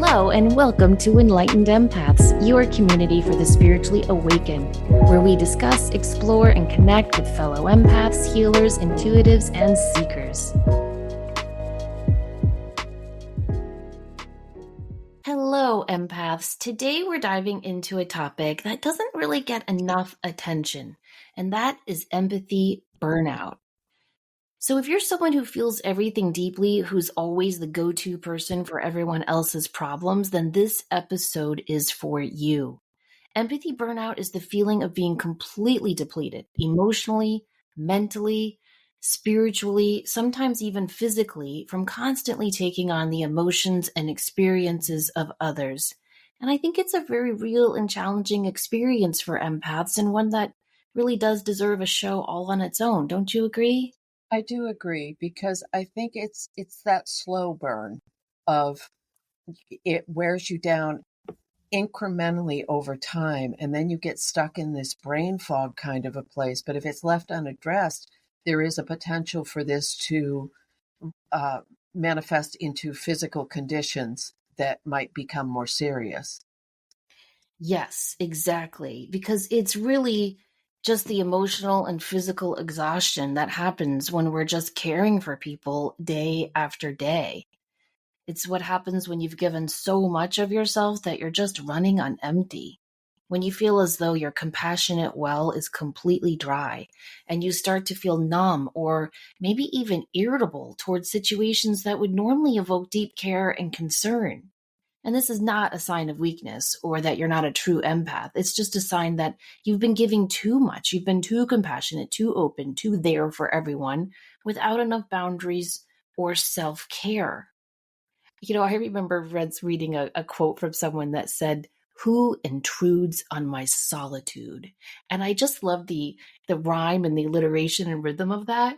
Hello and welcome to Enlightened Empaths, your community for the spiritually awakened, where we discuss, explore, and connect with fellow empaths, healers, intuitives, and seekers. Hello, empaths. Today we're diving into a topic that doesn't really get enough attention, and that is empathy burnout. So if you're someone who feels everything deeply, who's always the go-to person for everyone else's problems, then this episode is for you. Empathy burnout is the feeling of being completely depleted, emotionally, mentally, spiritually, sometimes even physically, from constantly taking on the emotions and experiences of others. And I think it's a very real and challenging experience for empaths, and one that really does deserve a show all on its own. Don't you agree? I do agree because I think it's that slow burn of it wears you down incrementally over time, and then you get stuck in this brain fog kind of a place. But if it's left unaddressed, there is a potential for this to manifest into physical conditions that might become more serious. Yes, exactly. Because it's really just the emotional and physical exhaustion that happens when we're just caring for people day after day. It's what happens when you've given so much of yourself that you're just running on empty. When you feel as though your compassionate well is completely dry and you start to feel numb or maybe even irritable towards situations that would normally evoke deep care and concern. And this is not a sign of weakness or that you're not a true empath. It's just a sign that you've been giving too much. You've been too compassionate, too open, too there for everyone without enough boundaries or self care. I remember reading a quote from someone that said, "Who intrudes on my solitude?" And I just love the rhyme and the alliteration and rhythm of that.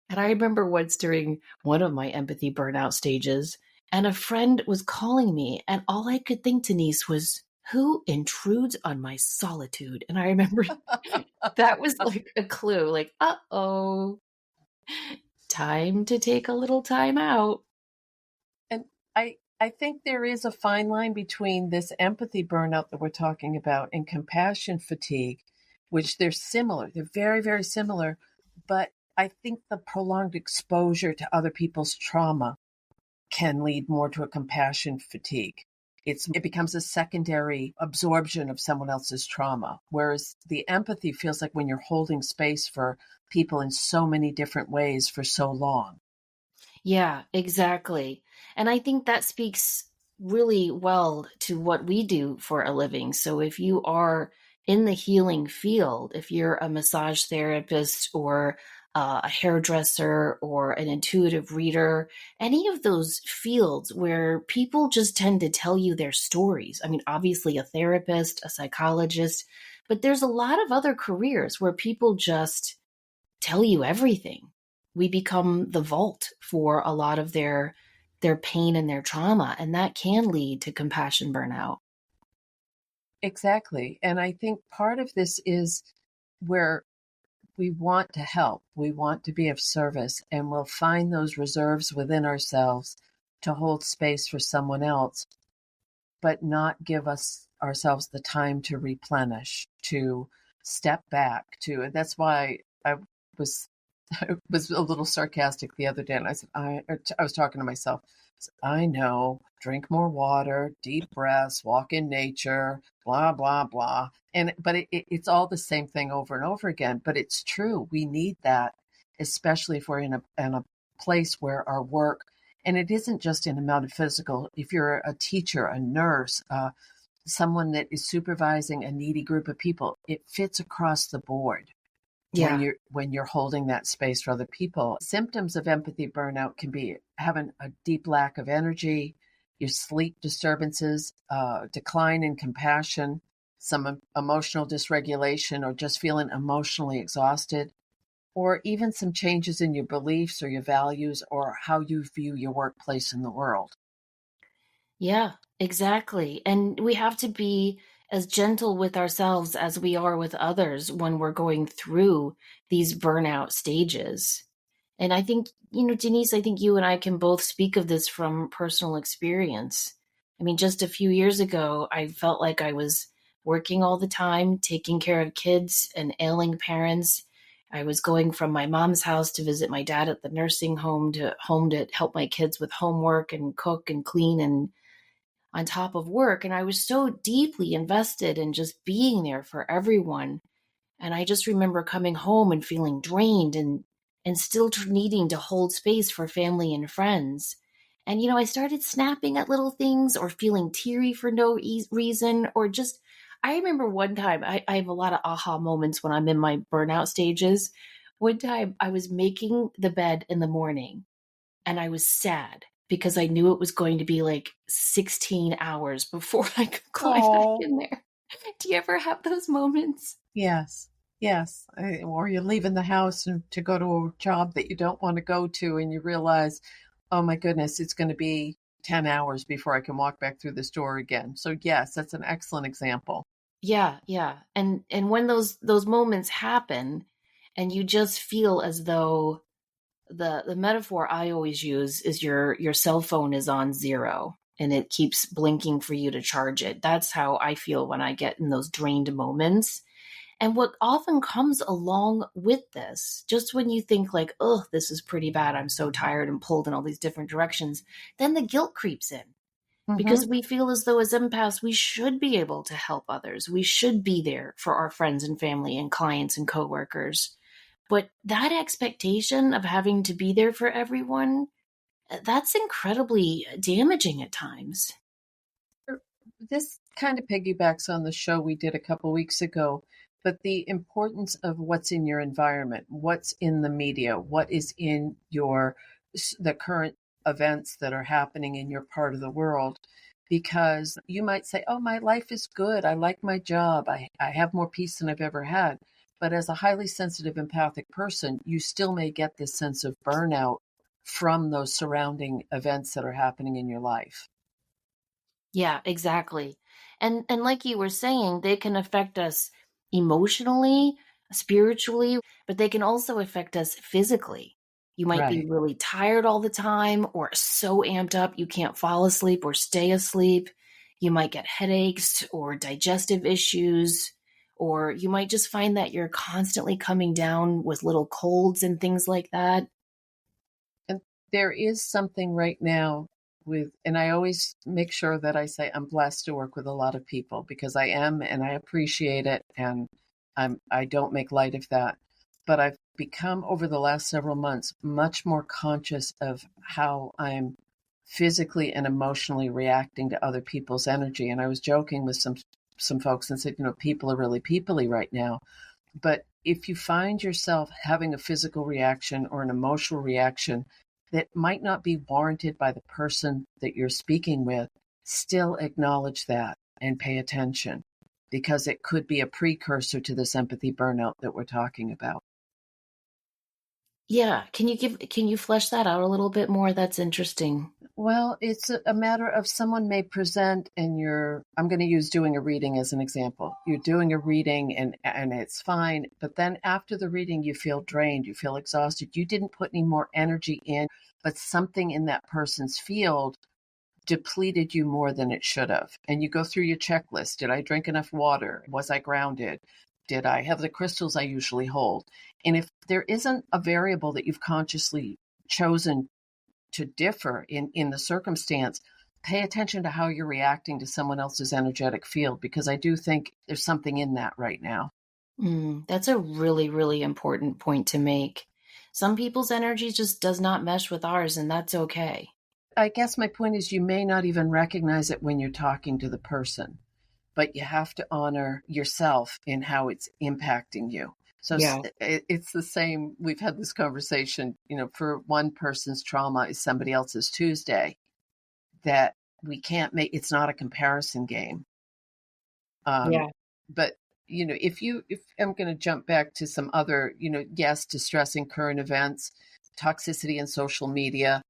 And I remember once during one of my empathy burnout stages, and a friend was calling me, and all I could think, Denise, was, "Who intrudes on my solitude?" And I remember that was like a clue, like, uh-oh, time to take a little time out. And I think there is a fine line between this empathy burnout that we're talking about and compassion fatigue, which they're similar. They're very, very similar. But I think the prolonged exposure to other people's trauma can lead more to a compassion fatigue. It becomes a secondary absorption of someone else's trauma. Whereas the empathy feels like when you're holding space for people in so many different ways for so long. Yeah, exactly. And I think that speaks really well to what we do for a living. So if you are in the healing field, if you're a massage therapist or a hairdresser or an intuitive reader, any of those fields where people just tend to tell you their stories. I mean, obviously a therapist, a psychologist, but there's a lot of other careers where people just tell you everything. We become the vault for a lot of their pain and their trauma, and that can lead to compassion burnout. Exactly. And I think part of this is where we want to help, we want to be of service, and we'll find those reserves within ourselves to hold space for someone else, but not give us ourselves the time to replenish, to step back to. And that's why was I was a little sarcastic the other day, and I said I was talking to myself. I know, drink more water, deep breaths, walk in nature, blah blah blah, but it's all the same thing over and over again. But it's true, we need that, especially if we're in a place where our work, and it isn't just in a metaphysical. If you're a teacher, a nurse, someone that is supervising a needy group of people, it fits across the board Yeah. when you're holding that space for other people. Symptoms of empathy burnout can be having a deep lack of energy, your sleep disturbances, decline in compassion, some emotional dysregulation, or just feeling emotionally exhausted, or even some changes in your beliefs or your values or how you view your workplace in the world. Yeah, exactly. And we have to be as gentle with ourselves as we are with others when we're going through these burnout stages. And I think, Denise, I think you and I can both speak of this from personal experience. I mean, just a few years ago, I felt like I was working all the time, taking care of kids and ailing parents. I was going from my mom's house to visit my dad at the nursing home to help my kids with homework and cook and clean and on top of work. And I was so deeply invested in just being there for everyone. And I just remember coming home and feeling drained and still needing to hold space for family and friends. And I started snapping at little things or feeling teary for no reason, or just I remember one time I have a lot of aha moments when I'm in my burnout stages. One time I was making the bed in the morning and I was sad because I knew it was going to be like 16 hours before I could climb back Oh, in there. Do you ever have those moments? yes. Yes. Or you're leaving the house and to go to a job that you don't want to go to, and you realize, oh my goodness, it's going to be 10 hours before I can walk back through this door again. So yes, that's an excellent example. Yeah, yeah. And when those moments happen and you just feel as though the metaphor I always use is your cell phone is on zero and it keeps blinking for you to charge it. That's how I feel when I get in those drained moments. And what often comes along with this, just when you think like, oh, this is pretty bad, I'm so tired and pulled in all these different directions, then the guilt creeps in Hmm. because we feel as though as empaths, we should be able to help others. We should be there for our friends and family and clients and coworkers. But that expectation of having to be there for everyone, that's incredibly damaging at times. This kind of piggybacks on the show we did a couple weeks ago, but the importance of what's in your environment, what's in the media, what is in the current events that are happening in your part of the world. Because you might say, oh, my life is good. I like my job. I have more peace than I've ever had. But as a highly sensitive, empathic person, you still may get this sense of burnout from those surrounding events that are happening in your life. Yeah, exactly. And like you were saying, they can affect us emotionally, spiritually, but they can also affect us physically. You might be Right. really tired all the time or so amped up you can't fall asleep or stay asleep. You might get headaches or digestive issues, or you might just find that you're constantly coming down with little colds and things like that. And there is something right now and I always make sure that I say I'm blessed to work with a lot of people because I am, and I appreciate it. And I don't make light of that. But I've become over the last several months much more conscious of how I'm physically and emotionally reacting to other people's energy. And I was joking with some folks and said, people are really peoply right now. But if you find yourself having a physical reaction or an emotional reaction that might not be warranted by the person that you're speaking with, still acknowledge that and pay attention because it could be a precursor to this empathy burnout that we're talking about. Yeah, can you flesh that out a little bit more? That's interesting. Well, it's a matter of someone may present and I'm going to use doing a reading as an example. You're doing a reading and it's fine, but then after the reading you feel drained, you feel exhausted. You didn't put any more energy in, but something in that person's field depleted you more than it should have. And you go through your checklist. Did I drink enough water? Was I grounded? Did I have the crystals I usually hold? And if there isn't a variable that you've consciously chosen to differ in the circumstance, pay attention to how you're reacting to someone else's energetic field, because I do think there's something in that right now. That's a really, really important point to make. Some people's energy just does not mesh with ours, and that's okay. I guess my point is you may not even recognize it when you're talking to the person, but you have to honor yourself in how it's impacting you. So Yeah. it's the same. We've had this conversation, for one person's trauma is somebody else's Tuesday, that we can't make, it's not a comparison game. Um, Yeah. but if I'm going to jump back to some other, yes, distressing current events, toxicity in social media.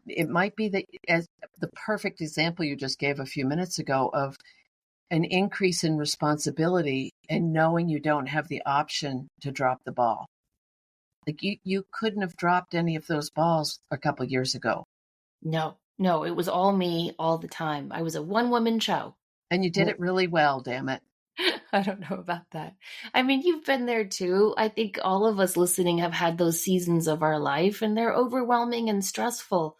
It might be that, as the perfect example you just gave a few minutes ago, of an increase in responsibility and knowing you don't have the option to drop the ball. Like you couldn't have dropped any of those balls a couple years ago. No, no, it was all me all the time. I was a one-woman show. And you did it really well, damn it. I don't know about that. I mean, you've been there too. I think all of us listening have had those seasons of our life, and they're overwhelming and stressful.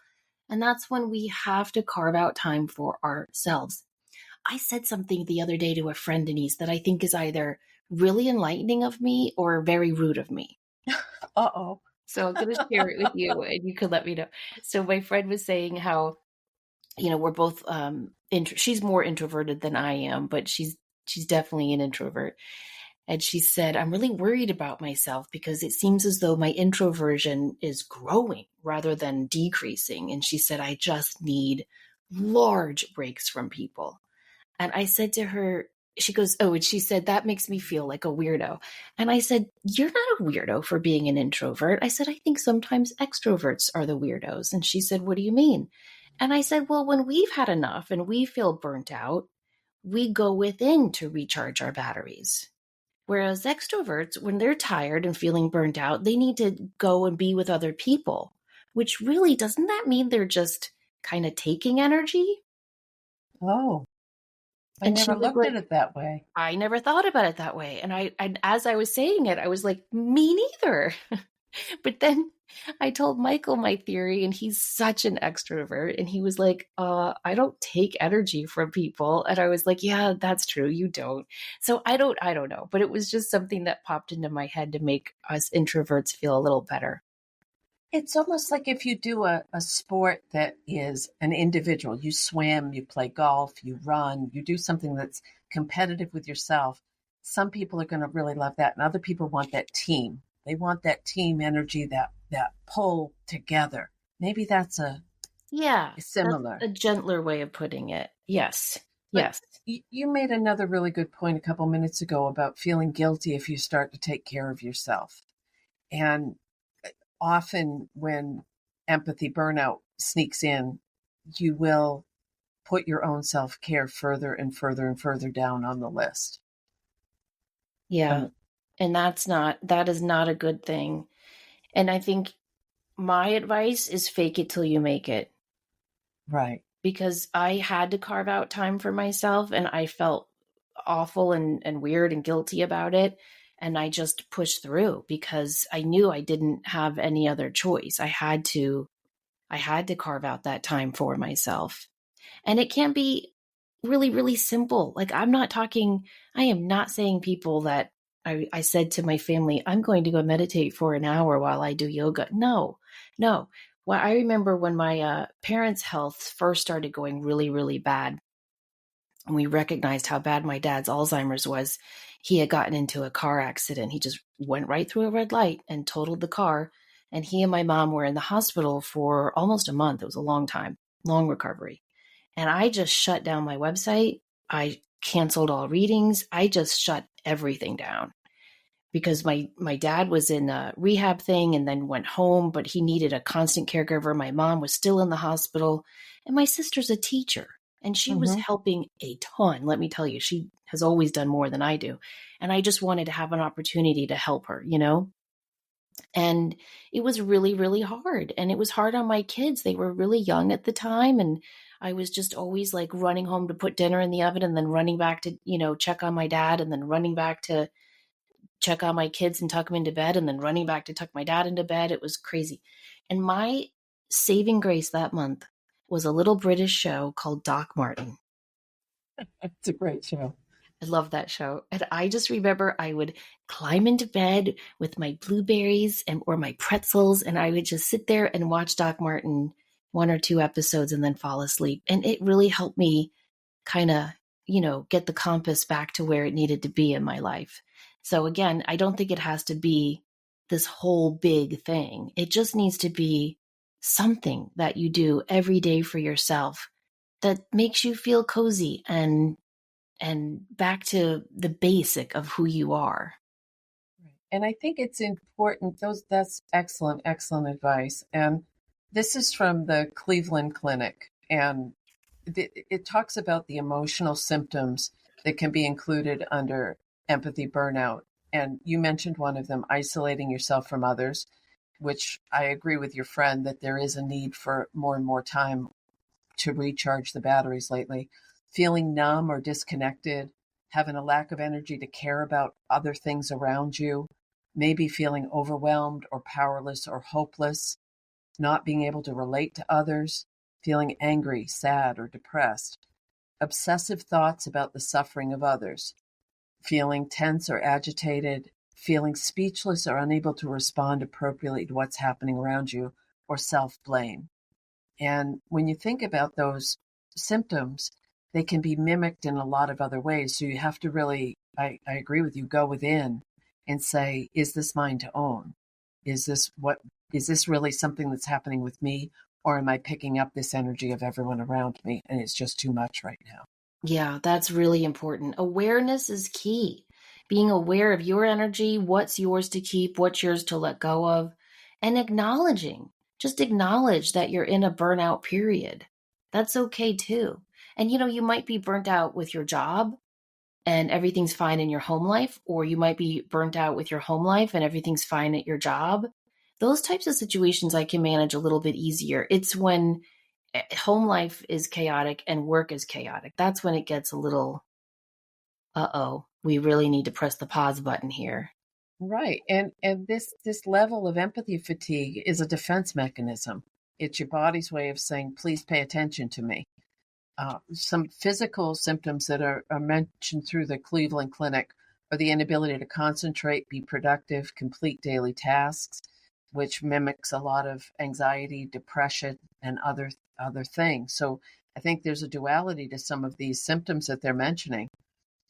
And that's when we have to carve out time for ourselves. I said something the other day to a friend, Denise, that I think is either really enlightening of me or very rude of me. Uh-oh. So I'm going to share it with you and you could let me know. So my friend was saying how, we're both, she's more introverted than I am, but she's definitely an introvert. And she said, I'm really worried about myself because it seems as though my introversion is growing rather than decreasing. And she said, I just need large breaks from people. And I said to her, she goes, oh, and she said, that makes me feel like a weirdo. And I said, you're not a weirdo for being an introvert. I said, I think sometimes extroverts are the weirdos. And she said, what do you mean? And I said, well, when we've had enough and we feel burnt out, we go within to recharge our batteries. Whereas extroverts, when they're tired and feeling burnt out, they need to go and be with other people, which really doesn't that mean they're just kind of taking energy? Oh, I And she never was looked at like, it that way. I never thought about it that way. And as I was saying it, I was like, me neither. But then I told Michael my theory, and he's such an extrovert. And he was like, I don't take energy from people. And I was like, yeah, that's true. You don't. So I don't know. But it was just something that popped into my head to make us introverts feel a little better. It's almost like if you do a sport that is an individual, you swim, you play golf, you run, you do something that's competitive with yourself. Some people are going to really love that, and other people want that team. They want that team energy, that pull together. Maybe that's a Yeah, that's similar. a gentler way of putting it. Yes. But Yes. you made another really good point a couple minutes ago about feeling guilty if you start to take care of yourself. And often when empathy burnout sneaks in, you will put your own self-care further and further and further down on the list. Yeah. And And that is not a good thing. And I think my advice is fake it till you make it, right. because I had to carve out time for myself and I felt awful and weird and guilty about it. And I just pushed through because I knew I didn't have any other choice. I had to carve out that time for myself. And it can be really, really simple. Like I am not saying people that I said to my family, I'm going to go meditate for an hour while I do yoga. No, no. Well, I remember when my parents' health first started going really, really bad, and we recognized how bad my dad's Alzheimer's was. He had gotten into a car accident. He just went right through a red light and totaled the car. And he and my mom were in the hospital for almost a month. It was a long time, long recovery. And I just shut down my website. I canceled all readings. I just shut everything down because my dad was in a rehab thing and then went home, but he needed a constant caregiver. My mom was still in the hospital, and my sister's a teacher, and she was Mm-hmm. helping a ton. Let me tell you, she has always done more than I do. And I just wanted to have an opportunity to help her, And it was really, really hard. And it was hard on my kids. They were really young at the time. And I was just always like running home to put dinner in the oven and then running back to, check on my dad and then running back to check on my kids and tuck them into bed and then running back to tuck my dad into bed. It was crazy. And my saving grace that month was a little British show called Doc Martin. It's a great show. I love that show. And I just remember I would climb into bed with my blueberries or my pretzels, and I would just sit there and watch Doc Martin one or two episodes and then fall asleep. And it really helped me kind of, get the compass back to where it needed to be in my life. So again, I don't think it has to be this whole big thing. It just needs to be something that you do every day for yourself that makes you feel cozy and back to the basic of who you are. And I think it's important. That's excellent, excellent advice. And this is from the Cleveland Clinic, and it talks about the emotional symptoms that can be included under empathy burnout. And you mentioned one of them, isolating yourself from others. which I agree with your friend that there is a need for more and more time to recharge the batteries lately. Feeling numb or disconnected, having a lack of energy to care about other things around you, maybe feeling overwhelmed or powerless or hopeless, not being able to relate to others, feeling angry, sad, or depressed, obsessive thoughts about the suffering of others, feeling tense or agitated, feeling speechless or unable to respond appropriately to what's happening around you, or self blame. And when you think about those symptoms, they can be mimicked in a lot of other ways. So you have to really, I agree with you, go within and say, is this mine to own? Is this really something that's happening with me? Or am I picking up this energy of everyone around me? And it's just too much right now. Yeah, that's really important. Awareness is key. Being aware of your energy, what's yours to keep, what's yours to let go of, and acknowledging. Just acknowledge that you're in a burnout period. That's okay too. And you might be burnt out with your job and everything's fine in your home life, or you might be burnt out with your home life and everything's fine at your job. Those types of situations I can manage a little bit easier. It's when home life is chaotic and work is chaotic. That's when it gets a little, uh-oh, we really need to press the pause button here. Right. And this level of empathy fatigue is a defense mechanism. It's your body's way of saying, please pay attention to me. Some physical symptoms that are mentioned through the Cleveland Clinic are the inability to concentrate, be productive, complete daily tasks, which mimics a lot of anxiety, depression, and other things. So I think there's a duality to some of these symptoms that they're mentioning.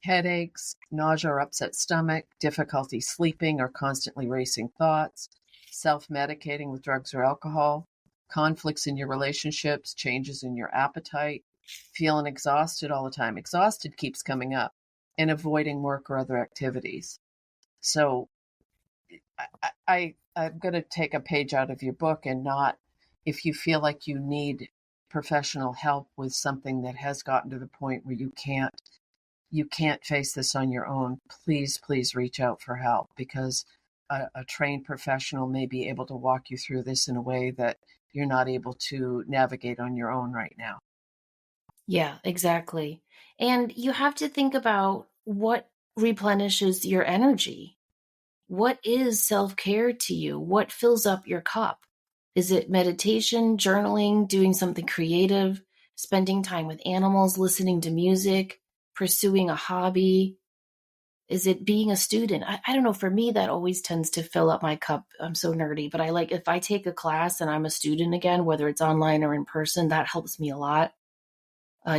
Headaches, nausea or upset stomach, difficulty sleeping or constantly racing thoughts, self-medicating with drugs or alcohol, conflicts in your relationships, changes in your appetite, feeling exhausted all the time. Exhausted keeps coming up, and avoiding work or other activities. So I'm going to take a page out of your book and not, if you feel like you need professional help with something that has gotten to the point where you can't face this on your own, please reach out for help, because a trained professional may be able to walk you through this in a way that you're not able to navigate on your own right now. Yeah, exactly. And you have to think about what replenishes your energy. What is self-care to you? What fills up your cup? Is it meditation, journaling, doing something creative, spending time with animals, listening to music, pursuing a hobby? Is it being a student? I don't know. For me, that always tends to fill up my cup. I'm so nerdy, but I like if I take a class and I'm a student again, whether it's online or in person, that helps me a lot.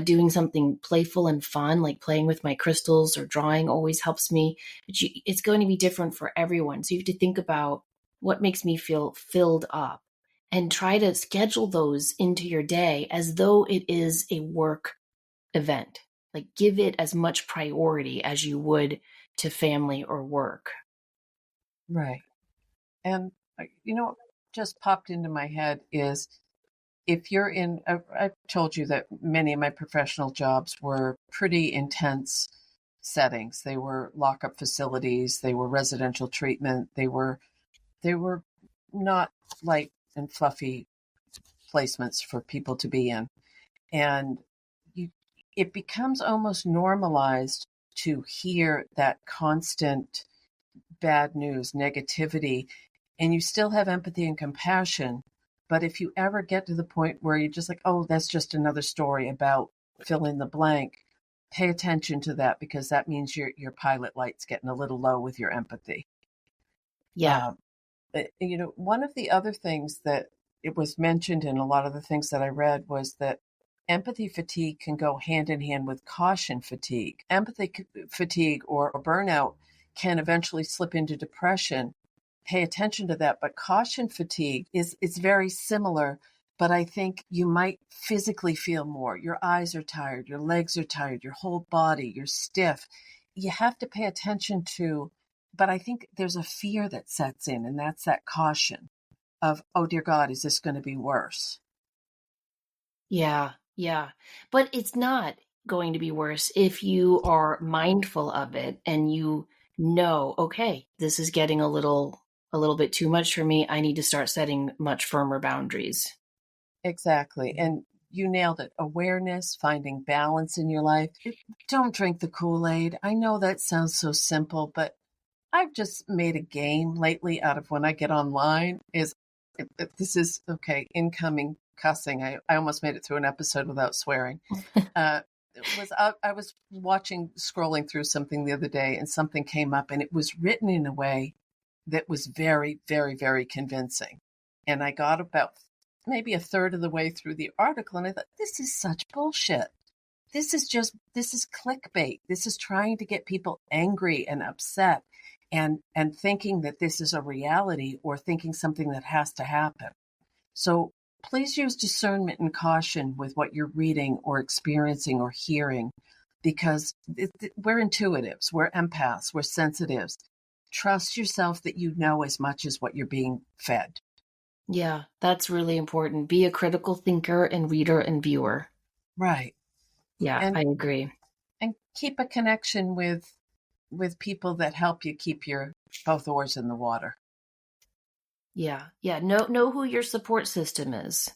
Doing something playful and fun, like playing with my crystals or drawing, always helps me. But it's going to be different for everyone. So you have to think about what makes me feel filled up and try to schedule those into your day as though it is a work event. Like give it as much priority as you would to family or work. Right. And, what just popped into my head is, if you're in, I've told you that many of my professional jobs were pretty intense settings. They were lockup facilities, they were residential treatment, they were not light and fluffy placements for people to be in. And you, it becomes almost normalized to hear that constant bad news, negativity, and you still have empathy and compassion. But if you ever get to the point where you're just like, oh, that's just another story about fill in the blank, pay attention to that, because that means your pilot light's getting a little low with your empathy. Yeah. Um, one of the other things that it was mentioned in a lot of the things that I read was that empathy fatigue can go hand in hand with caution fatigue. Empathy fatigue or burnout can eventually slip into depression. Pay attention to that. But caution fatigue is very similar, but I think you might physically feel more. Your eyes are tired, your legs are tired, your whole body, you're stiff. You have to pay attention to, but I think there's a fear that sets in, and that's that caution of, oh dear God, is this going to be worse? Yeah. Yeah. But it's not going to be worse if you are mindful of it and you know, okay, this is getting a little bit too much for me. I need to start setting much firmer boundaries. Exactly. And you nailed it. Awareness, finding balance in your life. Don't drink the Kool-Aid. I know that sounds so simple, but I've just made a game lately out of when I get online this is okay, incoming cussing. I almost made it through an episode without swearing. I was scrolling through something the other day, and something came up, and it was written in a way that was very, very, very convincing. And I got about maybe a third of the way through the article, and I thought, this is such bullshit. This is clickbait. This is trying to get people angry and upset and thinking that this is a reality or thinking something that has to happen. So please use discernment and caution with what you're reading or experiencing or hearing, because we're intuitives, we're empaths, we're sensitives. Trust yourself that you know as much as what you're being fed. Yeah, that's really important. Be a critical thinker and reader and viewer. Right. Yeah, I agree. And keep a connection with people that help you keep your both oars in the water. Yeah. Know who your support system is.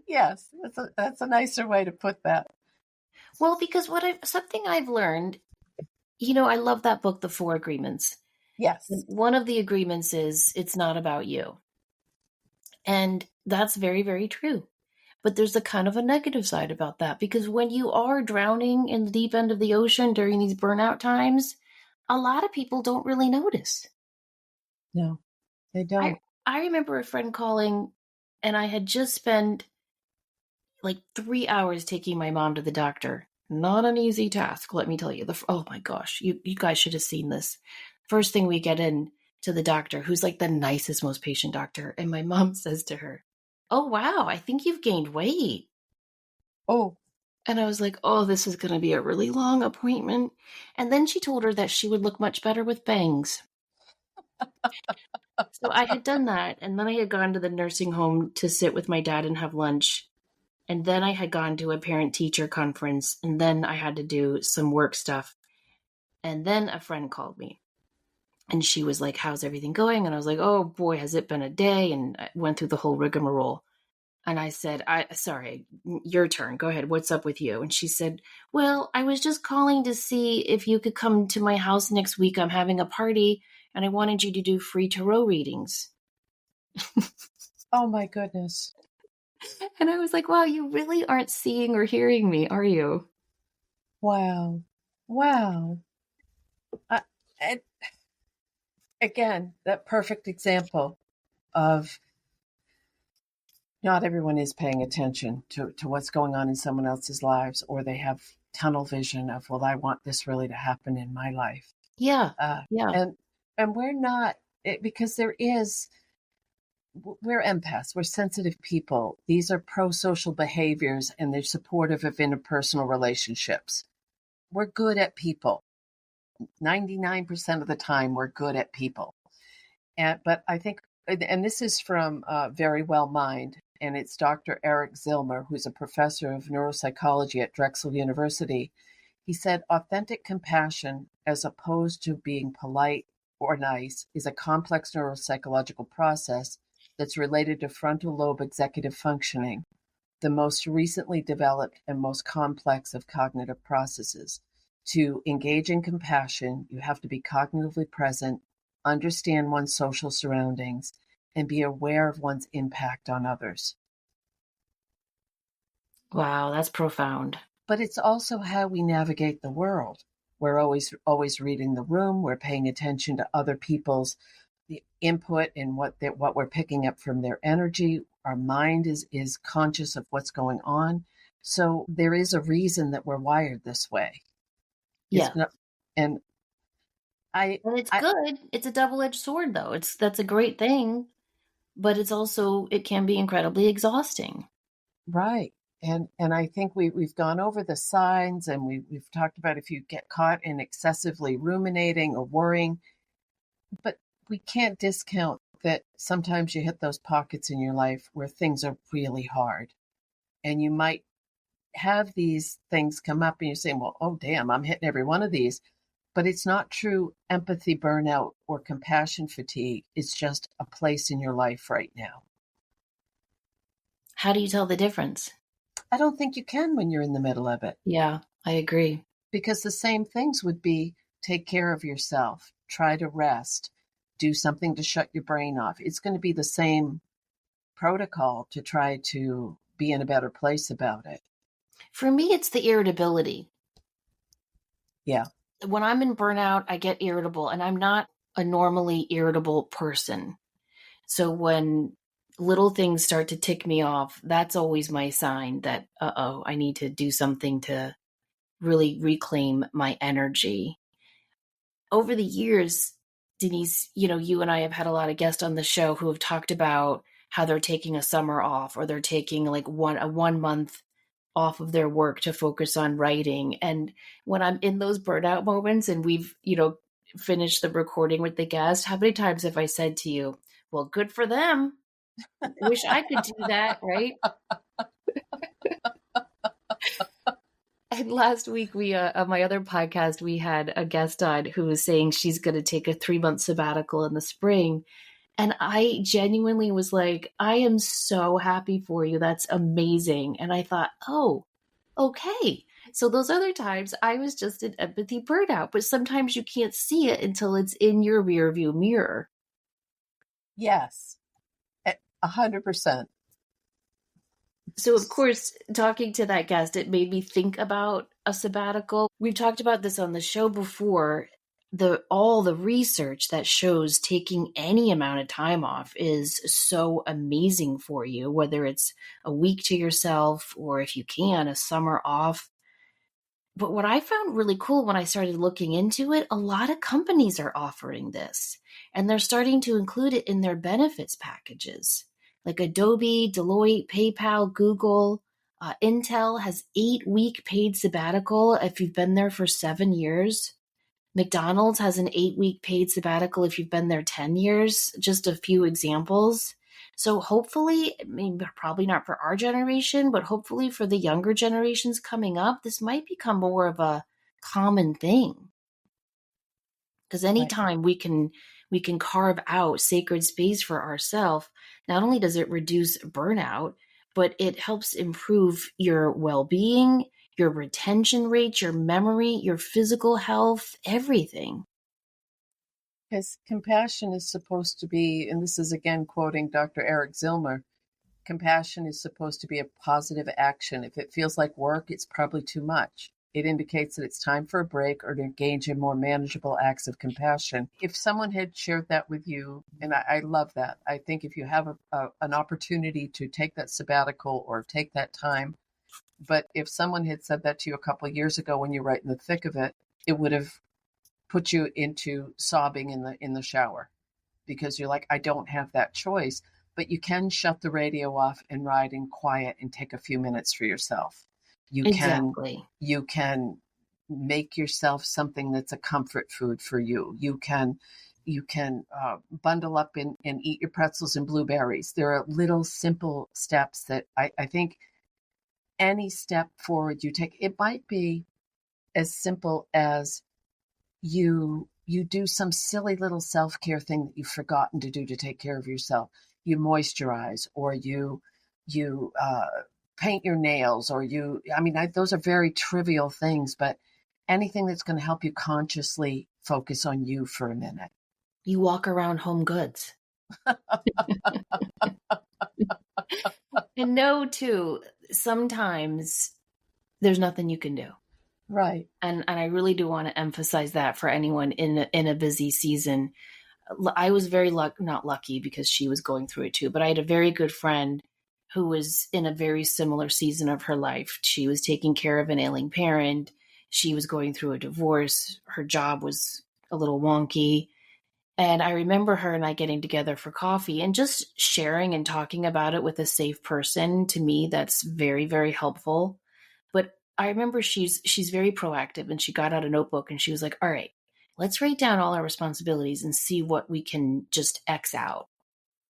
Yes, that's a nicer way to put that. Well, because something I've learned, I love that book, The Four Agreements. Yes. One of the agreements is it's not about you. And that's very, very true. But there's a kind of a negative side about that, because when you are drowning in the deep end of the ocean during these burnout times, a lot of people don't really notice. No, they don't. I remember a friend calling, and I had just spent like 3 hours taking my mom to the doctor. Not an easy task, let me tell you. Oh my gosh, you guys should have seen this. First thing we get in to the doctor, who's like the nicest, most patient doctor, and my mom says to her, "Oh wow, I think you've gained weight." Oh. And I was like, oh, this is going to be a really long appointment. And then she told her that she would look much better with bangs. So I had done that. And then I had gone to the nursing home to sit with my dad and have lunch. And then I had gone to a parent-teacher conference. And then I had to do some work stuff. And then a friend called me. And she was like, how's everything going? And I was like, oh boy, has it been a day? And I went through the whole rigmarole. And I said, sorry, your turn. Go ahead. What's up with you? And she said, well, I was just calling to see if you could come to my house next week. I'm having a party and I wanted you to do free tarot readings. Oh my goodness. And I was like, wow, you really aren't seeing or hearing me, are you? Wow. And again, that perfect example of not everyone is paying attention to what's going on in someone else's lives, or they have tunnel vision of, well, I want this really to happen in my life. Yeah. And we're not, because we're empaths, we're sensitive people. These are pro-social behaviors, and they're supportive of interpersonal relationships. We're good at people. 99% of the time, we're good at people. But I think, and this is from Very Well Mind, and it's Dr. Eric Zilmer, who's a professor of neuropsychology at Drexel University. He said, authentic compassion, as opposed to being polite or nice, is a complex neuropsychological process that's related to frontal lobe executive functioning, the most recently developed and most complex of cognitive processes. To engage in compassion, you have to be cognitively present, understand one's social surroundings, and be aware of one's impact on others. Wow, that's profound. But it's also how we navigate the world. We're always reading the room. We're paying attention to other people's input and what we're picking up from their energy. Our mind is conscious of what's going on. So there is a reason that we're wired this way. Yeah. And it's good. It's a double-edged sword, though. That's a great thing, but it can be incredibly exhausting. Right. And I think we've gone over the signs, and we've talked about if you get caught in excessively ruminating or worrying, but we can't discount that sometimes you hit those pockets in your life where things are really hard, and you might have these things come up and you're saying, well, oh damn, I'm hitting every one of these. But it's not true empathy burnout or compassion fatigue. It's just a place in your life right now. How do you tell the difference? I don't think you can when you're in the middle of it. Yeah, I agree. Because the same things would be take care of yourself, try to rest, do something to shut your brain off. It's going to be the same protocol to try to be in a better place about it. For me, it's the irritability. Yeah. When I'm in burnout, I get irritable, and I'm not a normally irritable person. So when little things start to tick me off, that's always my sign that, I need to do something to really reclaim my energy. Over the years, Denise, you and I have had a lot of guests on the show who have talked about how they're taking a summer off, or they're taking like a 1 month off of their work to focus on writing. And when I'm in those burnout moments and we've, finished the recording with the guest, how many times have I said to you, well, good for them. I wish I could do that, right? And last week, we on my other podcast, we had a guest on who was saying she's going to take a 3-month sabbatical in the spring. And I genuinely was like, I am so happy for you. That's amazing. And I thought, oh, okay. So those other times I was just an empathy burnout, but sometimes you can't see it until it's in your rear view mirror. Yes, 100%. So, of course, talking to that guest, it made me think about a sabbatical. We've talked about this on the show before. All the research that shows taking any amount of time off is so amazing for you, whether it's a week to yourself or, if you can, a summer off. But what I found really cool when I started looking into it, a lot of companies are offering this, and they're starting to include it in their benefits packages. Like Adobe, Deloitte, PayPal, Google, Intel has 8-week paid sabbatical if you've been there for 7 years. McDonald's has an 8-week paid sabbatical if you've been there 10 years. Just a few examples. So hopefully, I mean, probably not for our generation, but hopefully for the younger generations coming up, this might become more of a common thing. Because anytime we can carve out sacred space for ourselves, not only does it reduce burnout, but it helps improve your well-being, your retention rates, your memory, your physical health, everything. Because compassion is supposed to be, and this is again quoting Dr. Eric Zillmer, compassion is supposed to be a positive action. If it feels like work, it's probably too much. It indicates that it's time for a break or to engage in more manageable acts of compassion. If someone had shared that with you, and I love that, I think if you have an opportunity to take that sabbatical or take that time, but if someone had said that to you a couple of years ago when you're right in the thick of it, it would have put you into sobbing in the shower because you're like, I don't have that choice. But you can shut the radio off and ride in quiet and take a few minutes for yourself. Exactly. You can make yourself something that's a comfort food for you. You can bundle up and eat your pretzels and blueberries. There are little simple steps that I think any step forward you take, it might be as simple as you do some silly little self-care thing that you've forgotten to do to take care of yourself. You moisturize, or you paint your nails, or those are very trivial things, but anything that's going to help you consciously focus on you for a minute. You walk around Home Goods. And know too, sometimes there's nothing you can do. Right. And I really do want to emphasize that for anyone in a busy season. I was very not lucky because she was going through it too, but I had a very good friend who was in a very similar season of her life. She was taking care of an ailing parent. She was going through a divorce. Her job was a little wonky. And I remember her and I getting together for coffee and just sharing and talking about it with a safe person. To me, that's very, very helpful. But I remember she's very proactive, and she got out a notebook and she was like, all right, let's write down all our responsibilities and see what we can just X out.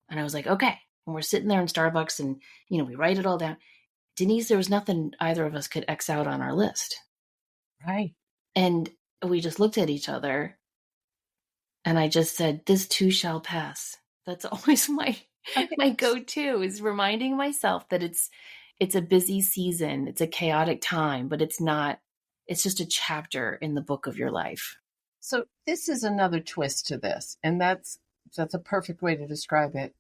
And I was like, okay. And we're sitting there in Starbucks and, we write it all down. Denise, there was nothing either of us could X out on our list. Right. And we just looked at each other and I just said, this too shall pass. That's always my go-to, is reminding myself that it's a busy season, it's a chaotic time, but it's not, it's just a chapter in the book of your life. So this is another twist to this, and that's a perfect way to describe it.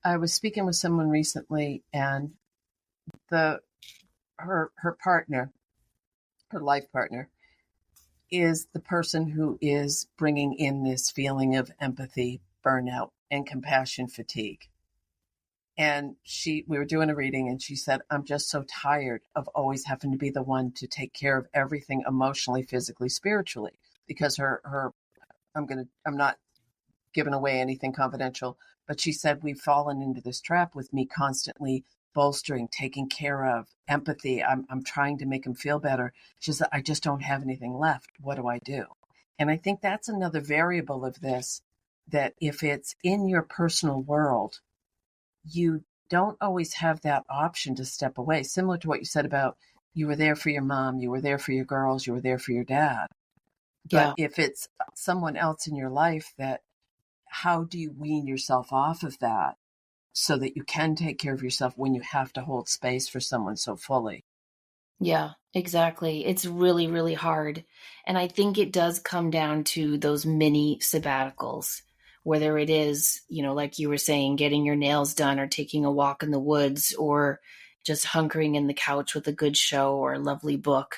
I was speaking with someone recently, and her partner, her life partner, is the person who is bringing in this feeling of empathy, burnout, and compassion fatigue. And we were doing a reading, and she said, I'm just so tired of always having to be the one to take care of everything emotionally, physically, spiritually, because I'm not giving away anything confidential, but she said, we've fallen into this trap with me constantly bolstering, taking care of, empathy. I'm trying to make him feel better. She said, I just don't have anything left. What do I do? And I think that's another variable of this, that if it's in your personal world, you don't always have that option to step away. Similar to what you said about, you were there for your mom, you were there for your girls, you were there for your dad. But Yeah. if it's someone else in your life, that how do you wean yourself off of that so that you can take care of yourself when you have to hold space for someone so fully? Yeah, exactly. It's really, really hard. And I think it does come down to those mini sabbaticals, whether it is, like you were saying, getting your nails done or taking a walk in the woods or just hunkering in the couch with a good show or a lovely book.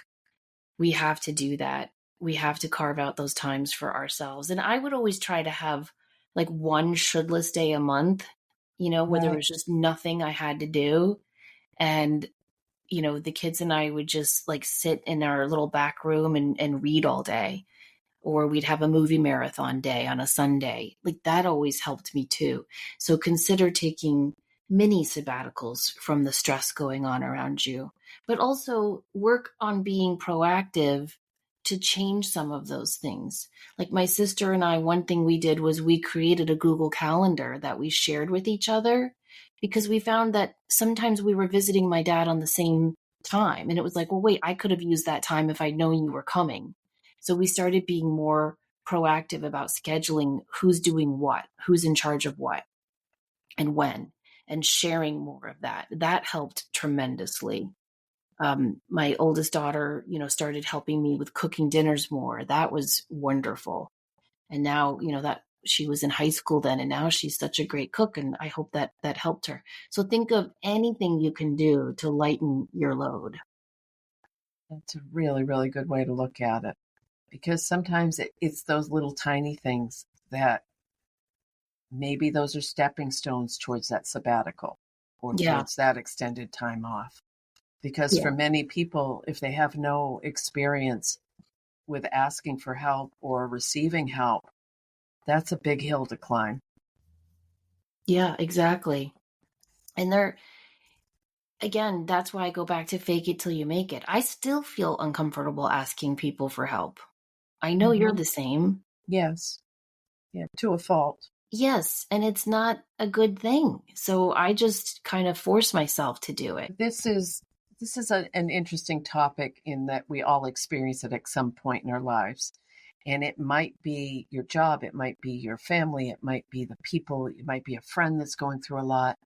We have to do that. We have to carve out those times for ourselves. And I would always try to have like one shouldless day a month, where there Right. was just nothing I had to do. And the kids and I would just like sit in our little back room and read all day. Or we'd have a movie marathon day on a Sunday. Like that always helped me too. So consider taking mini sabbaticals from the stress going on around you, but also work on being proactive to change some of those things. Like my sister and I, one thing we did was we created a Google Calendar that we shared with each other, because we found that sometimes we were visiting my dad on the same time. And it was like, well, wait, I could have used that time if I'd known you were coming. So we started being more proactive about scheduling who's doing what, who's in charge of what, and when, and sharing more of that. That helped tremendously. My oldest daughter, started helping me with cooking dinners more. That was wonderful. And now, that she was in high school then, and now she's such a great cook. And I hope that that helped her. So think of anything you can do to lighten your load. That's a really, really good way to look at it, because sometimes it's those little tiny things that maybe those are stepping stones towards that sabbatical or Yeah. towards that extended time off. Because Yeah. for many people, if they have no experience with asking for help or receiving help, that's a big hill to climb. Yeah, exactly. And again, that's why I go back to fake it till you make it. I still feel uncomfortable asking people for help. I know you're Mm-hmm. the same. Yes. Yeah, to a fault. Yes, and it's not a good thing. So I just kind of force myself to do it. This is an interesting topic in that we all experience it at some point in our lives. And it might be your job, it might be your family, it might be the people, it might be a friend that's going through a lot.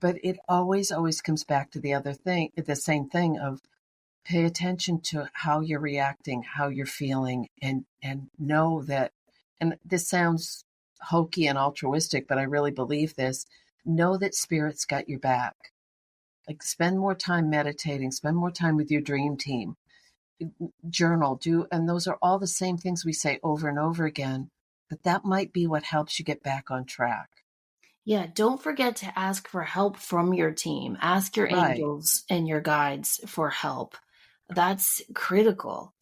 But it always comes back to the same thing of pay attention to how you're reacting, how you're feeling, and know that, and this sounds hokey and altruistic, but I really believe this, know that spirit's got your back. Like spend more time meditating, spend more time with your dream team, journal, and those are all the same things we say over and over again, but that might be what helps you get back on track. Yeah, don't forget to ask for help from your team. Ask your Right. angels and your guides for help. That's critical.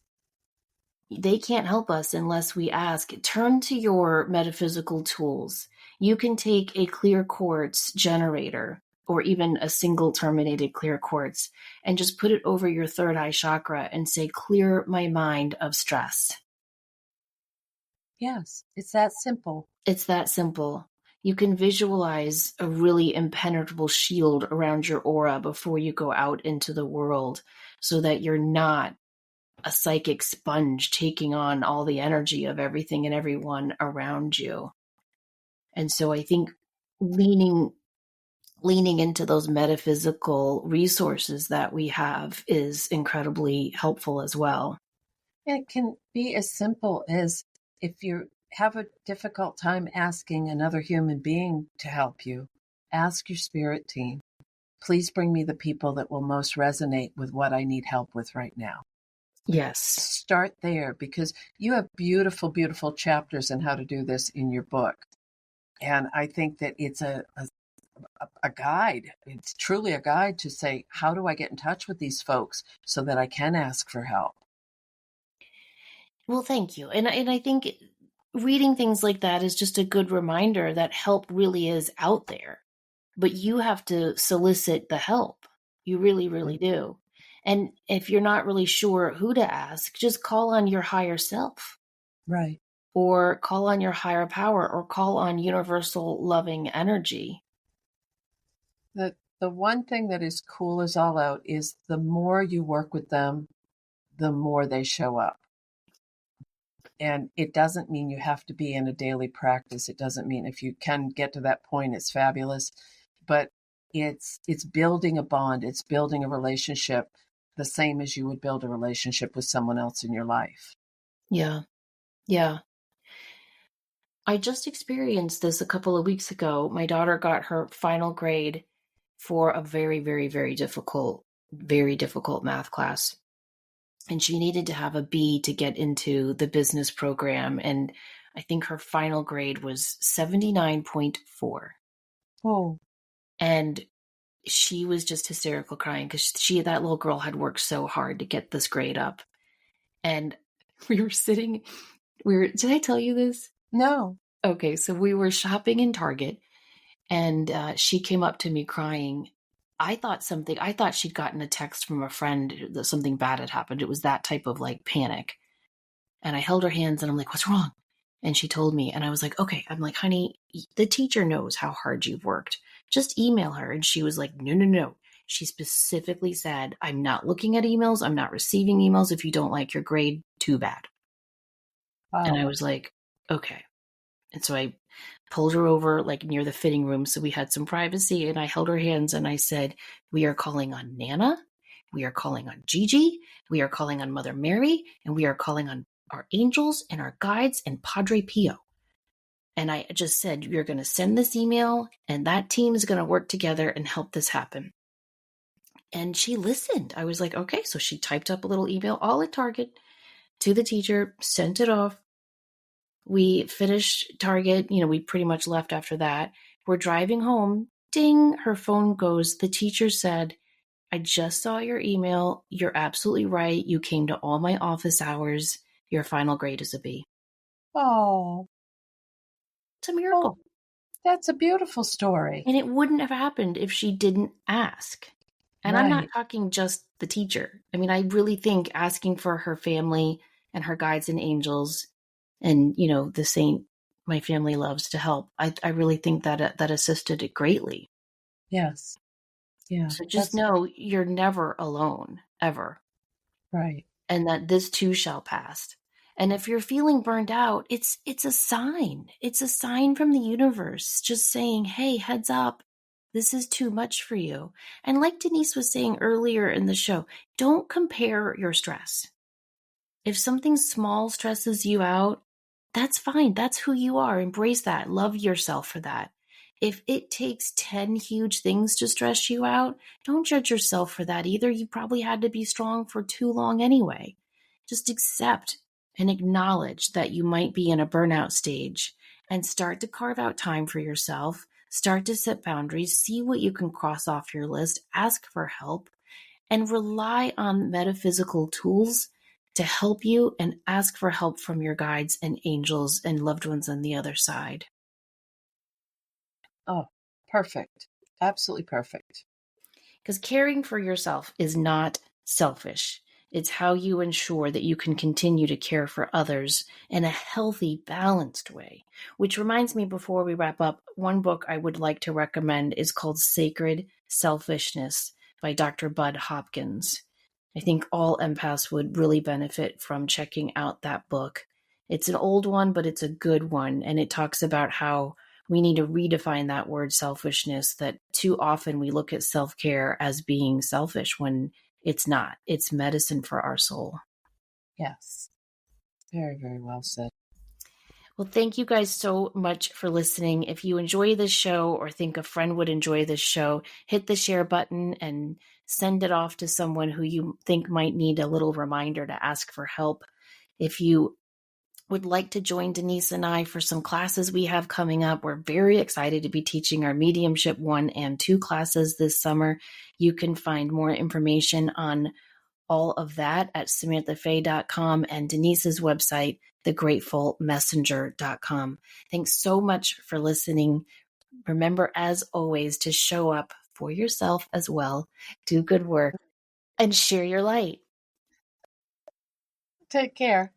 They can't help us unless we ask. Turn to your metaphysical tools. You can take a clear quartz generator or even a single terminated clear quartz and just put it over your third eye chakra and say, clear my mind of stress. Yes, it's that simple. It's that simple. You can visualize a really impenetrable shield around your aura before you go out into the world so that you're not a psychic sponge taking on all the energy of everything and everyone around you. And so I think leaning into those metaphysical resources that we have is incredibly helpful as well. It can be as simple as, if you have a difficult time asking another human being to help you, ask your spirit team, please bring me the people that will most resonate with what I need help with right now. Yes. Start there, because you have beautiful, beautiful chapters on how to do this in your book. And I think that it's a guide. It's truly a guide to say, how do I get in touch with these folks so that I can ask for help? Well, thank you. And I think reading things like that is just a good reminder that help really is out there, but you have to solicit the help. You really, really do. And if you're not really sure who to ask, just call on your higher self. Right. Or call on your higher power, or call on universal loving energy. The one thing that is cool as all out is the more you work with them, the more they show up. And it doesn't mean you have to be in a daily practice. It doesn't mean, if you can get to that point, it's fabulous. But it's building a bond. It's building a relationship, the same as you would build a relationship with someone else in your life. Yeah. Yeah. I just experienced this a couple of weeks ago. My daughter got her final grade for a very, very, very difficult math class. And she needed to have a B to get into the business program. And I think her final grade was 79.4. Oh. And she was just hysterical crying because that little girl had worked so hard to get this grade up. And we were sitting, did I tell you this? No. Okay, so we were shopping in Target, and she came up to me crying. I thought she'd gotten a text from a friend that something bad had happened. It was that type of like panic. And I held her hands and I'm like, what's wrong? And she told me, and I was like, okay. I'm like, honey, the teacher knows how hard you've worked. Just email her. And she was like, no, no, no. She specifically said, I'm not looking at emails. I'm not receiving emails. If you don't like your grade, too bad. Wow. And I was like, okay. And so I pulled her over like near the fitting room so we had some privacy, and I held her hands and I said, we are calling on Nana, we are calling on Gigi, we are calling on Mother Mary, and we are calling on our angels and our guides and Padre Pio. And I just said, you're going to send this email and that team is going to work together and help this happen. And she listened. I was like, okay. So she typed up a little email, all at Target, to the teacher, sent it off. We finished Target, we pretty much left after that. We're driving home. Ding, her phone goes. The teacher said, I just saw your email. You're absolutely right. You came to all my office hours. Your final grade is a B. Oh. It's a miracle. Oh, that's a beautiful story. And it wouldn't have happened if she didn't ask. And Right. I'm not talking just the teacher. I mean, I really think asking for her family and her guides and angels and, the saint my family loves to help. I really think that that assisted it greatly. Yes. Yeah. So just know you're never alone, ever. Right. And that this too shall pass. And if you're feeling burned out, it's a sign. It's a sign from the universe just saying, hey, heads up, this is too much for you. And like Denise was saying earlier in the show, don't compare your stress. If something small stresses you out, that's fine. That's who you are. Embrace that. Love yourself for that. If it takes 10 huge things to stress you out, don't judge yourself for that either. You probably had to be strong for too long anyway. Just accept and acknowledge that you might be in a burnout stage and start to carve out time for yourself. Start to set boundaries. See what you can cross off your list. Ask for help and rely on metaphysical tools to help you, and ask for help from your guides and angels and loved ones on the other side. Oh, perfect. Absolutely perfect. Because caring for yourself is not selfish. It's how you ensure that you can continue to care for others in a healthy, balanced way. Which reminds me, before we wrap up, one book I would like to recommend is called Sacred Selfishness by Dr. Bud Hopkins. I think all empaths would really benefit from checking out that book. It's an old one, but it's a good one. And it talks about how we need to redefine that word selfishness, that too often we look at self-care as being selfish when it's not. It's medicine for our soul. Yes. Very, very well said. Well, thank you guys so much for listening. If you enjoy this show or think a friend would enjoy this show, hit the share button and send it off to someone who you think might need a little reminder to ask for help. If you would like to join Denise and I for some classes we have coming up, we're very excited to be teaching our Mediumship 1 and 2 classes this summer. You can find more information on all of that at samanthafay.com and Denise's website, thegratefulmessenger.com. Thanks so much for listening. Remember, as always, to show up for yourself as well, do good work, and share your light. Take care.